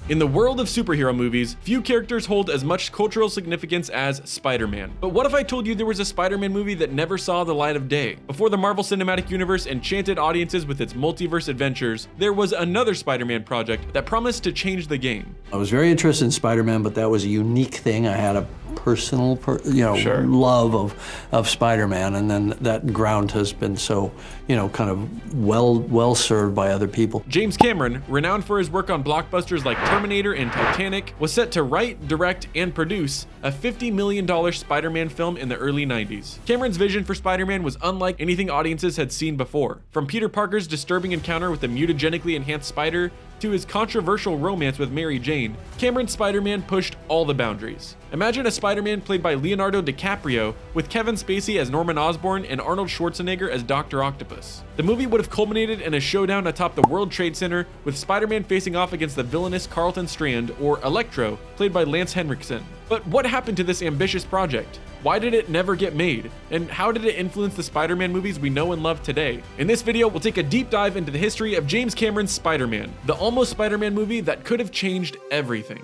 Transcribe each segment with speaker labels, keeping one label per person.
Speaker 1: In the world of superhero movies, few characters hold as much cultural significance as Spider-Man. But what if I told you there was a Spider-Man movie that never saw the light of day? Before the Marvel Cinematic Universe enchanted audiences with its multiverse adventures, there was another Spider-Man project that promised to change the game.
Speaker 2: I was very interested in Spider-Man, but that was a unique thing. I had a personal, love of Spider-Man, and then that ground has been so, kind of well served by other people.
Speaker 1: James Cameron, renowned for his work on blockbusters like Terminator and Titanic, was set to write, direct, and produce a $50 million Spider-Man film in the early 90s. Cameron's vision for Spider-Man was unlike anything audiences had seen before. From Peter Parker's disturbing encounter with the mutagenically enhanced spider to his controversial romance with Mary Jane, Cameron's Spider-Man pushed all the boundaries. Imagine a Spider-Man played by Leonardo DiCaprio with Kevin Spacey as Norman Osborn and Arnold Schwarzenegger as Dr. Octopus. The movie would have culminated in a showdown atop the World Trade Center, with Spider-Man facing off against the villainous Carlton Strand, or Electro, played by Lance Henriksen. But what happened to this ambitious project? Why did it never get made? And how did it influence the Spider-Man movies we know and love today? In this video, we'll take a deep dive into the history of James Cameron's Spider-Man, the almost Spider-Man movie that could have changed everything.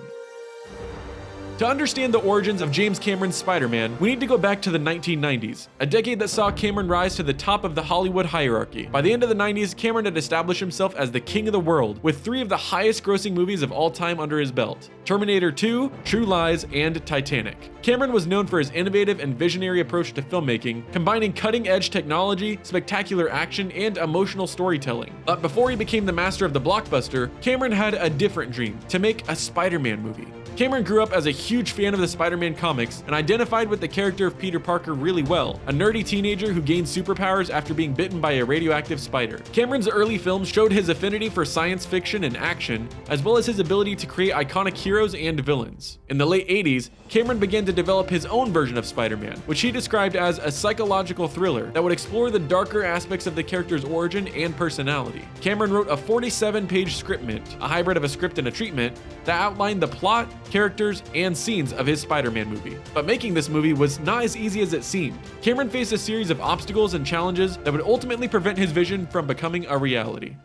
Speaker 1: To understand the origins of James Cameron's Spider-Man, we need to go back to the 1990s, a decade that saw Cameron rise to the top of the Hollywood hierarchy. By the end of the 90s, Cameron had established himself as the king of the world, with 3 of the highest grossing movies of all time under his belt: Terminator 2, True Lies, and Titanic. Cameron was known for his innovative and visionary approach to filmmaking, combining cutting-edge technology, spectacular action, and emotional storytelling. But before he became the master of the blockbuster, Cameron had a different dream: to make a Spider-Man movie. Cameron grew up as a huge fan of the Spider-Man comics and identified with the character of Peter Parker really well, a nerdy teenager who gained superpowers after being bitten by a radioactive spider. Cameron's early films showed his affinity for science fiction and action, as well as his ability to create iconic heroes and villains. In the late 80s, Cameron began to develop his own version of Spider-Man, which he described as a psychological thriller that would explore the darker aspects of the character's origin and personality. Cameron wrote a 47-page scriptment, a hybrid of a script and a treatment, that outlined the plot, characters, and scenes of his Spider-Man movie. But making this movie was not as easy as it seemed. Cameron faced a series of obstacles and challenges that would ultimately prevent his vision from becoming a reality.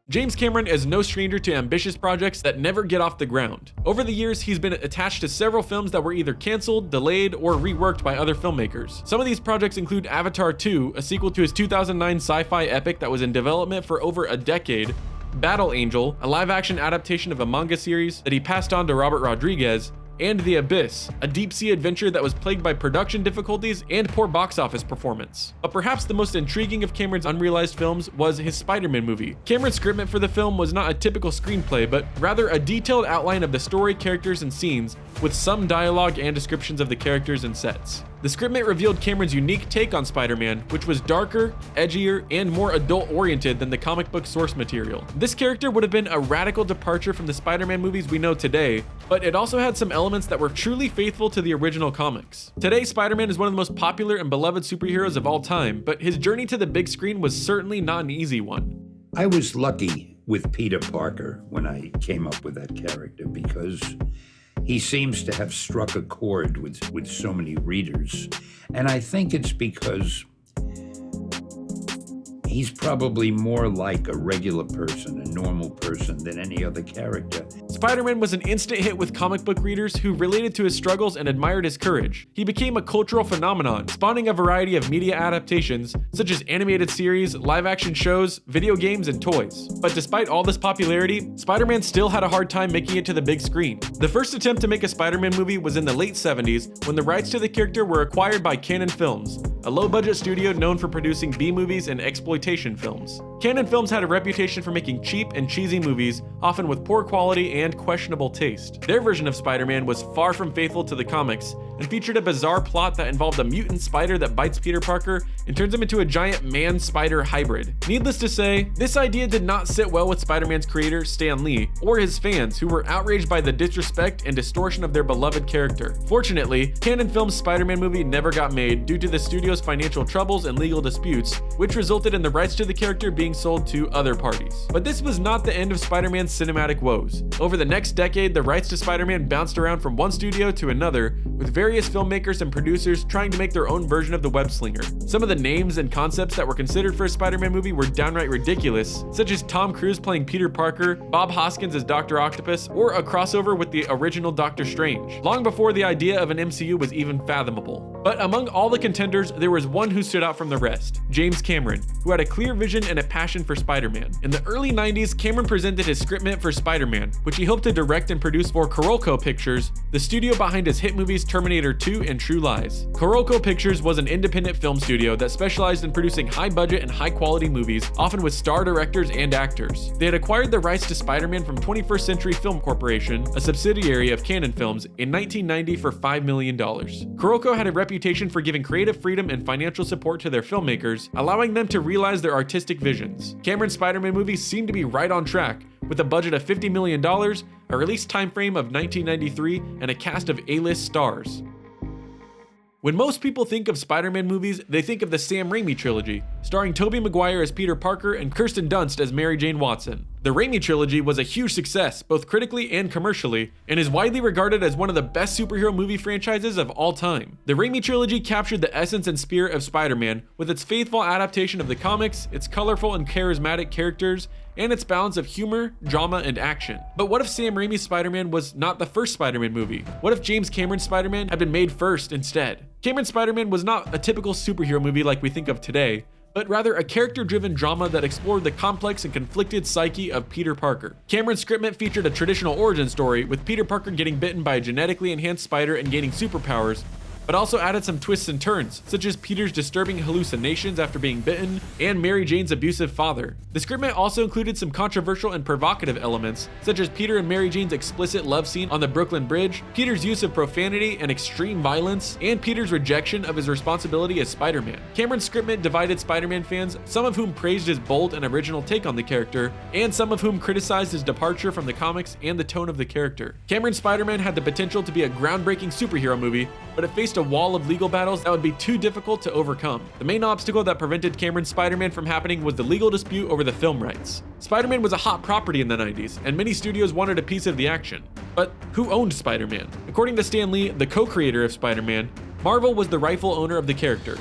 Speaker 1: James Cameron is no stranger to ambitious projects that never get off the ground. Over the years, he's been attached to several films that were either canceled, delayed, or reworked by other filmmakers. Some of these projects include Avatar 2, a sequel to his 2009 sci-fi epic that was in development for over a decade, Battle Angel, a live-action adaptation of a manga series that he passed on to Robert Rodriguez, and The Abyss, a deep-sea adventure that was plagued by production difficulties and poor box office performance. But perhaps the most intriguing of Cameron's unrealized films was his Spider-Man movie. Cameron's scriptment for the film was not a typical screenplay, but rather a detailed outline of the story, characters, and scenes, with some dialogue and descriptions of the characters and sets. The scriptment revealed Cameron's unique take on Spider-Man, which was darker, edgier, and more adult-oriented than the comic book source material. This character would have been a radical departure from the Spider-Man movies we know today, but it also had some elements that were truly faithful to the original comics. Today, Spider-Man is one of the most popular and beloved superheroes of all time, but his journey to the big screen was certainly not an easy one.
Speaker 3: I was lucky with Peter Parker when I came up with that character, because he seems to have struck a chord with so many readers. And I think it's because he's probably more like a regular person, a normal person, than any other character.
Speaker 1: Spider-Man was an instant hit with comic book readers who related to his struggles and admired his courage. He became a cultural phenomenon, spawning a variety of media adaptations, such as animated series, live-action shows, video games, and toys. But despite all this popularity, Spider-Man still had a hard time making it to the big screen. The first attempt to make a Spider-Man movie was in the late 70s, when the rights to the character were acquired by Cannon Films, a low-budget studio known for producing B-movies and exploitation films. Cannon Films had a reputation for making cheap and cheesy movies, often with poor quality and questionable taste. Their version of Spider-Man was far from faithful to the comics, and featured a bizarre plot that involved a mutant spider that bites Peter Parker and turns him into a giant man-spider hybrid. Needless to say, this idea did not sit well with Spider-Man's creator, Stan Lee, or his fans, who were outraged by the disrespect and distortion of their beloved character. Fortunately, Cannon Films' Spider-Man movie never got made due to the studio's financial troubles and legal disputes, which resulted in the rights to the character being sold to other parties. But this was not the end of Spider-Man's cinematic woes. Over the next decade, the rights to Spider-Man bounced around from one studio to another, with various filmmakers and producers trying to make their own version of the web slinger. Some of the names and concepts that were considered for a Spider-Man movie were downright ridiculous, such as Tom Cruise playing Peter Parker, Bob Hoskins as Dr. Octopus, or a crossover with the original Doctor Strange, long before the idea of an MCU was even fathomable. But among all the contenders, there was one who stood out from the rest: James Cameron, who had a clear vision and a passion for Spider-Man. In the early 90s, Cameron presented his scriptment for Spider-Man, which he hoped to direct and produce for Carolco Pictures, the studio behind his hit movies Terminator 2 and True Lies. Carolco Pictures was an independent film studio that specialized in producing high-budget and high-quality movies, often with star directors and actors. They had acquired the rights to Spider-Man from 21st Century Film Corporation, a subsidiary of Canon Films, in 1990 for $5 million. Carolco had a reputation for giving creative freedom and financial support to their filmmakers, allowing them to realize their artistic visions. Cameron's Spider-Man movies seemed to be right on track, with a budget of $50 million, a release timeframe of 1993, and a cast of A-list stars. When most people think of Spider-Man movies, they think of the Sam Raimi trilogy, starring Tobey Maguire as Peter Parker and Kirsten Dunst as Mary Jane Watson. The Raimi trilogy was a huge success, both critically and commercially, and is widely regarded as one of the best superhero movie franchises of all time. The Raimi trilogy captured the essence and spirit of Spider-Man, with its faithful adaptation of the comics, its colorful and charismatic characters, and its balance of humor, drama, and action. But what if Sam Raimi's Spider-Man was not the first Spider-Man movie? What if James Cameron's Spider-Man had been made first instead? Cameron's Spider-Man was not a typical superhero movie like we think of today, but rather a character-driven drama that explored the complex and conflicted psyche of Peter Parker. Cameron's scriptment featured a traditional origin story, with Peter Parker getting bitten by a genetically enhanced spider and gaining superpowers, but also added some twists and turns, such as Peter's disturbing hallucinations after being bitten, and Mary Jane's abusive father. The scriptment also included some controversial and provocative elements, such as Peter and Mary Jane's explicit love scene on the Brooklyn Bridge, Peter's use of profanity and extreme violence, and Peter's rejection of his responsibility as Spider-Man. Cameron's scriptment divided Spider-Man fans, some of whom praised his bold and original take on the character, and some of whom criticized his departure from the comics and the tone of the character. Cameron's Spider-Man had the potential to be a groundbreaking superhero movie, but it faced a wall of legal battles that would be too difficult to overcome. The main obstacle that prevented Cameron's Spider-Man from happening was the legal dispute over the film rights. Spider-Man was a hot property in the 90s, and many studios wanted a piece of the action. But who owned Spider-Man? According to Stan Lee, the co-creator of Spider-Man, Marvel was the rightful owner of the character.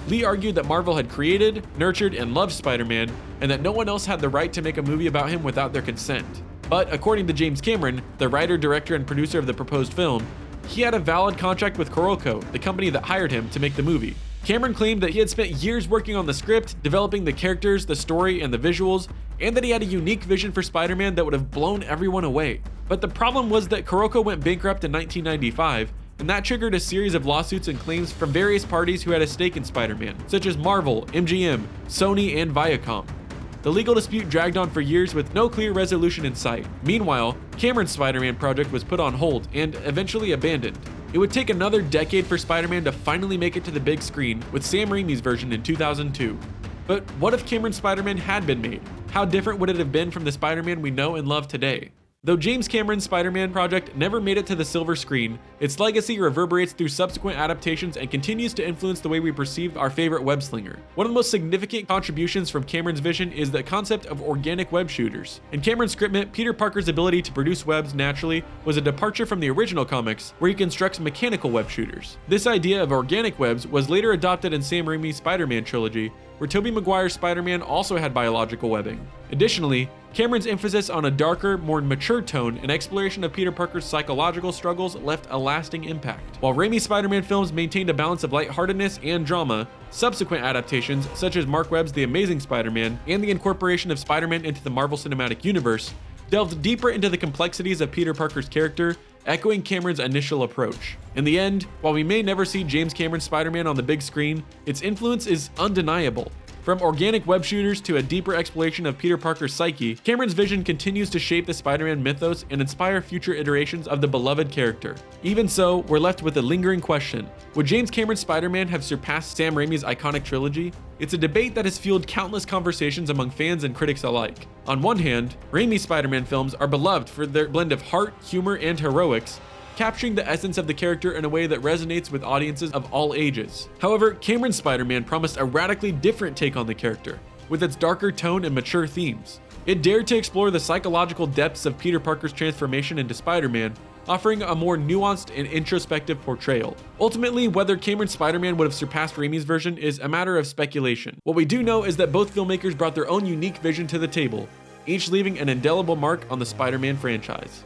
Speaker 1: Lee argued that Marvel had created, nurtured, and loved Spider-Man, and that no one else had the right to make a movie about him without their consent. But according to James Cameron, the writer, director, and producer of the proposed film, he had a valid contract with Carolco, the company that hired him to make the movie. Cameron claimed that he had spent years working on the script, developing the characters, the story, and the visuals, and that he had a unique vision for Spider-Man that would have blown everyone away. But the problem was that Carolco went bankrupt in 1995, and that triggered a series of lawsuits and claims from various parties who had a stake in Spider-Man, such as Marvel, MGM, Sony, and Viacom. The legal dispute dragged on for years with no clear resolution in sight. Meanwhile, Cameron's Spider-Man project was put on hold and eventually abandoned. It would take another decade for Spider-Man to finally make it to the big screen, with Sam Raimi's version in 2002. But what if Cameron's Spider-Man had been made? How different would it have been from the Spider-Man we know and love today? Though James Cameron's Spider-Man project never made it to the silver screen, its legacy reverberates through subsequent adaptations and continues to influence the way we perceive our favorite web slinger. One of the most significant contributions from Cameron's vision is the concept of organic web shooters. In Cameron's scriptment, Peter Parker's ability to produce webs naturally was a departure from the original comics, where he constructs mechanical web shooters. This idea of organic webs was later adopted in Sam Raimi's Spider-Man trilogy, where Tobey Maguire's Spider-Man also had biological webbing. Additionally, Cameron's emphasis on a darker, more mature tone and exploration of Peter Parker's psychological struggles left a lasting impact. While Raimi's Spider-Man films maintained a balance of lightheartedness and drama, subsequent adaptations, such as Mark Webb's The Amazing Spider-Man and the incorporation of Spider-Man into the Marvel Cinematic Universe, delved deeper into the complexities of Peter Parker's character, echoing Cameron's initial approach. In the end, while we may never see James Cameron's Spider-Man on the big screen, its influence is undeniable. From organic web shooters to a deeper exploration of Peter Parker's psyche, Cameron's vision continues to shape the Spider-Man mythos and inspire future iterations of the beloved character. Even so, we're left with a lingering question: would James Cameron's Spider-Man have surpassed Sam Raimi's iconic trilogy? It's a debate that has fueled countless conversations among fans and critics alike. On one hand, Raimi's Spider-Man films are beloved for their blend of heart, humor, and heroics, capturing the essence of the character in a way that resonates with audiences of all ages. However, Cameron's Spider-Man promised a radically different take on the character, with its darker tone and mature themes. It dared to explore the psychological depths of Peter Parker's transformation into Spider-Man, offering a more nuanced and introspective portrayal. Ultimately, whether Cameron's Spider-Man would have surpassed Raimi's version is a matter of speculation. What we do know is that both filmmakers brought their own unique vision to the table, each leaving an indelible mark on the Spider-Man franchise.